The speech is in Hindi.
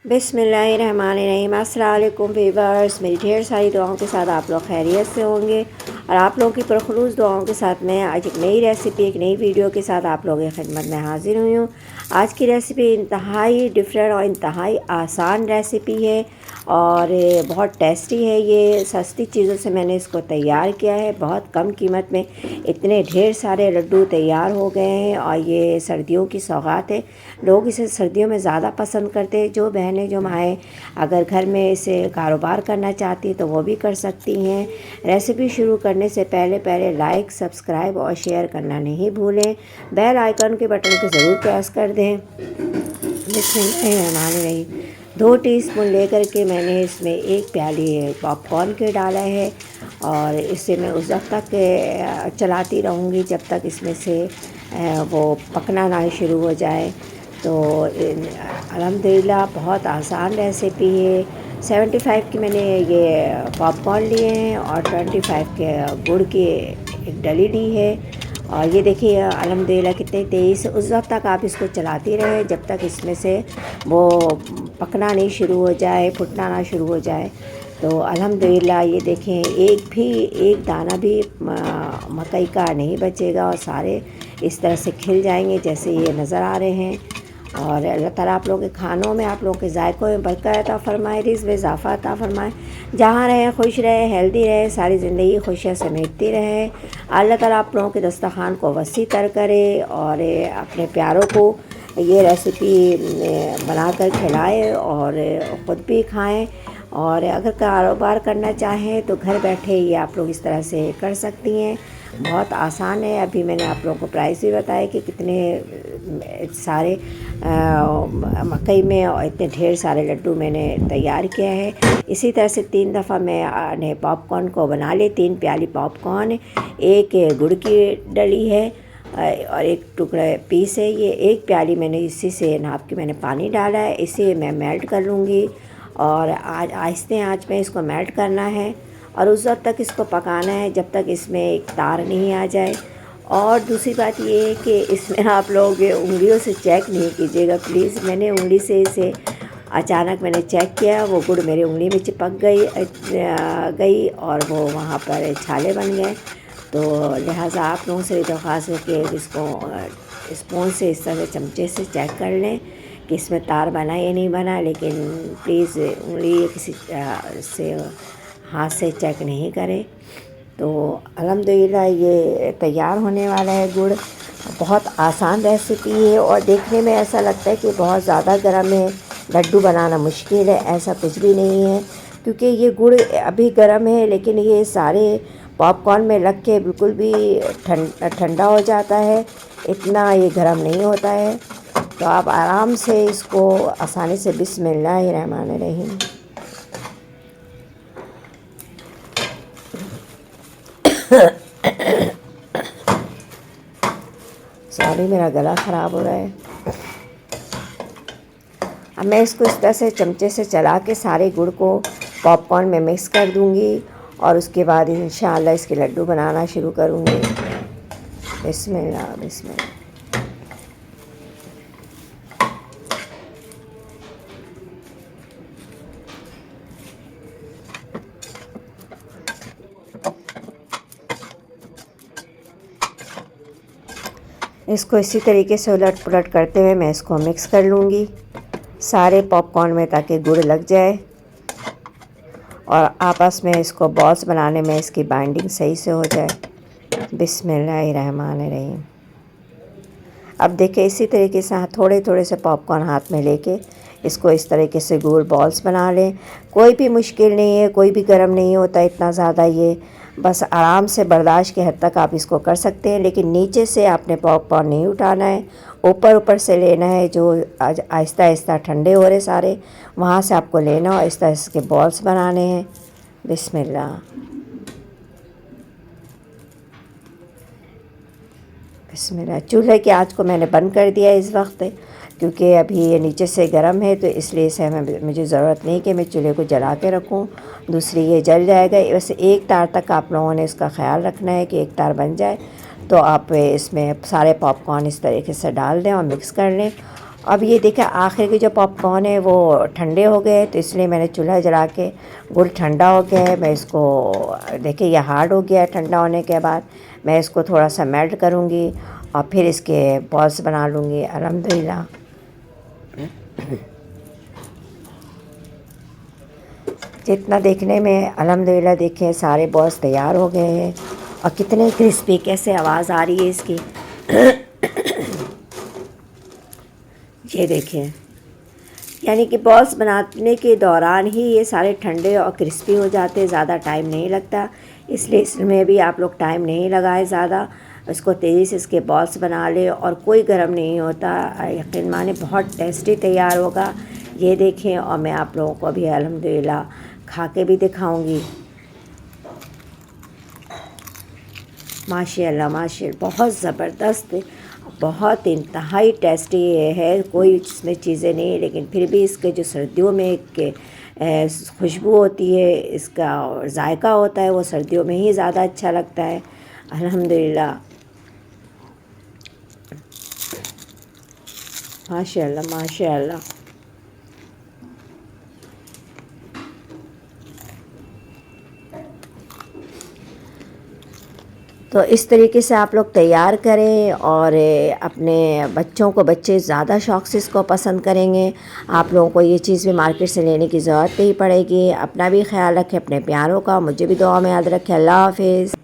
बिस्मिल्लाहिर्रहमानिर्रहीम। अस्सलाम वालेकुम वीवर्स, मेरी ढेर सारी दुआओं के साथ आप लोग खैरियत से होंगे और आप लोगों की पुरखलूस दुआओं के साथ मैं आज एक नई रेसिपी, एक नई वीडियो के साथ आप लोगों की खिदमत में हाज़िर हुई हूँ। आज की रेसिपी इंतहाई डिफरेंट और इंतहाई आसान रेसिपी है और बहुत टेस्टी है। ये सस्ती चीज़ों से मैंने इसको तैयार किया है। बहुत कम कीमत में इतने ढेर सारे लड्डू तैयार हो गए हैं और ये सर्दियों की सौगात है। लोग इसे सर्दियों में ज़्यादा पसंद करते हैं। जो बहनें जो माएँ अगर घर में इसे कारोबार करना चाहती तो वो भी कर सकती हैं। रेसिपी शुरू करने से पहले लाइक, सब्सक्राइब और शेयर करना नहीं भूलें। बेल आइकन के बटन को ज़रूर प्रेस कर दें। बिस्मिल्लाहिर्रहमानिर्रहीम। 2 टीस्पून लेकर के मैंने इसमें 1 प्याली पॉपकॉर्न के डाला है और इसे मैं उस वक्त तक चलाती रहूँगी जब तक इसमें से वो पकना ना शुरू हो जाए। तो अल्हम्दुलिल्लाह बहुत आसान रेसिपी है। 75 की मैंने ये पॉपकॉर्न लिए हैं और 25 के गुड़ की एक डली ली है। और ये देखिए अल्हम्दुलिल्लाह कितने तेज़ से उस वक्त तक आप इसको चलाती रहें जब तक इसमें से वो पकना नहीं शुरू हो जाए, फुटना ना शुरू हो जाए। तो अल्हम्दुलिल्लाह ये देखें एक दाना भी मकई का नहीं बचेगा और सारे इस तरह से खिल जाएंगे जैसे ये नज़र आ रहे हैं। और अल्लाह ताला आप लोगों के खानों में, आप लोगों के जायकों में बरकत अता फ़रमाए, रिज़्क़ में इज़ाफ़ा अता फ़रमाए। जहाँ रहें खुश रहें, हेल्दी रहें, सारी ज़िंदगी खुशियाँ समेटती रहें। अल्लाह ताला आप लोगों के दस्तरखान को वसी तर करे और अपने प्यारों को ये रेसिपी बनाकर खिलाएं और ख़ुद भी खाएं। और अगर कारोबार करना चाहें तो घर बैठे ये आप लोग इस तरह से कर सकती हैं। बहुत आसान है। अभी मैंने आप लोगों को प्राइस भी बताया कि कितने सारे मकई में और इतने ढेर सारे लड्डू मैंने तैयार किया है। इसी तरह से 3 दफ़ा मैंने पॉपकॉर्न को बना लिए। 3 प्याली पॉपकॉर्न, 1 गुड़ की डली है और 1 टुकड़ा पीस है। ये 1 प्याली मैंने इसी से नाप के मैंने पानी डाला है। इसे मैं मेल्ट कर लूँगी और आज आहिस्ते आंच में इसको मेल्ट करना है और उस वक्त तक इसको पकाना है जब तक इसमें एक तार नहीं आ जाए। और दूसरी बात ये है कि इसमें आप लोग उंगलियों से चेक नहीं कीजिएगा प्लीज़। मैंने उंगली से इसे अचानक मैंने चेक किया, वो गुड़ मेरी उंगली में चिपक गई और वो वहाँ पर छाले बन गए। तो लिहाजा आप लोगों से दरख्वास्त है कि इसको स्पून से इस तरह चमचे से चेक कर लें कि इसमें तार बना या नहीं बना। लेकिन प्लीज़ उंगली किसी से हाथ से चेक नहीं करें। तो अल्हम्दुलिल्लाह ये तैयार होने वाला है गुड़। बहुत आसान रेसिपी है और देखने में ऐसा लगता है कि बहुत ज़्यादा गर्म है, लड्डू बनाना मुश्किल है। ऐसा कुछ भी नहीं है क्योंकि ये गुड़ अभी गर्म है लेकिन ये सारे पॉपकॉर्न में लग के बिल्कुल भी ठंडा हो जाता है। इतना ये गर्म नहीं होता है। तो आप आराम से इसको आसानी से बिस्मिल्लाहिर्रहमानिर्रहीम सॉरी मेरा गला ख़राब हो रहा है। अब मैं इसको इस तरह से चमचे से चला के सारे गुड़ को पॉपकॉर्न में मिक्स कर दूंगी और उसके बाद इंशाअल्लाह इसके लड्डू बनाना शुरू करूंगी। बिस्मिल्लाह बिस्मिल्लाह। इसको इसी तरीके से उलट पुलट करते हुए मैं इसको मिक्स कर लूँगी सारे पॉपकॉर्न में ताकि गुड़ लग जाए और आपस में इसको बॉल्स बनाने में इसकी बाइंडिंग सही से हो जाए। बिस्मिल्लाहिर्रहमानिर्रहीम। अब देखिए इसी तरीके से थोड़े थोड़े से पॉपकॉर्न हाथ में लेके इसको इस तरीके से गोल बॉल्स बना लें। कोई भी मुश्किल नहीं है, कोई भी गर्म नहीं होता इतना ज़्यादा। ये बस आराम से बर्दाश्त के हद तक आप इसको कर सकते हैं। लेकिन नीचे से आपने पॉपकॉर्न नहीं उठाना है, ऊपर से लेना है। जो आहिस्ता आहिस्ता ठंडे हो रहे सारे वहाँ से आपको लेना और इस तरह के बॉल्स बनाने हैं। बिस्मिल्लाह बिस्मिल्लाह। चूल्हे की आंच को मैंने बंद कर दिया इस वक्त क्योंकि अभी ये नीचे से गर्म है। तो इसलिए इसे मुझे ज़रूरत नहीं कि मैं चूल्हे को जला के रखूँ, दूसरी ये जल जाएगा। वैसे 1 तार तक आप लोगों ने इसका ख्याल रखना है कि 1 तार बन जाए। तो आप इसमें सारे पॉपकॉर्न इस तरीके से डाल दें और मिक्स कर लें अब ये देखिए आखिर के जो पॉपकॉर्न है वो ठंडे हो गए, तो इसलिए मैंने चूल्हा जला के, गुड़ ठंडा हो गया है, मैं इसको देखिए ये हार्ड हो गया है। ठंडा होने के बाद मैं इसको थोड़ा सा मेल्ट करूँगी और फिर इसके बॉल्स बना लूँगी अल्हम्दुलिल्लाह। जितना देखने में अल्हम्दुलिल्लाह देखें सारे बॉल्स तैयार हो गए हैं और कितने क्रिस्पी, कैसे आवाज़ आ रही है इसकी। ये देखिए, यानी कि बॉल्स बनाने के दौरान ही ये सारे ठंडे और क्रिस्पी हो जाते, ज़्यादा टाइम नहीं लगता, इसलिए इसमें भी आप लोग टाइम नहीं लगाए ज़्यादा। इसको तेज़ी से इसके बॉल्स बना ले और कोई गर्म नहीं होता, यकीन माने बहुत टेस्टी तैयार होगा। ये देखें, और मैं आप लोगों को अभी अल्हम्दुलिल्लाह खा के भी दिखाऊंगी। माशाल्लाह माशाल्लाह, बहुत ज़बरदस्त, बहुत इंतहाई टेस्टी है। कोई इसमें चीज़ें नहीं है, लेकिन फिर भी इसके जो सर्दियों में एक खुशबू होती है, इसका जायका होता है, वो सर्दियों में ही ज़्यादा अच्छा लगता है अल्हम्दुलिल्लाह। माशाल्लाह माशाल्लाह। तो इस तरीके से आप लोग तैयार करें और अपने बच्चों को, बच्चे ज़्यादा शौक़ से इसको पसंद करेंगे। आप लोगों को ये चीज़ भी मार्केट से लेने की ज़रूरत नहीं पड़ेगी। अपना भी ख्याल रखें, अपने प्यारों का, मुझे भी दुआ में याद रखें। अल्लाह हाफ़िज़।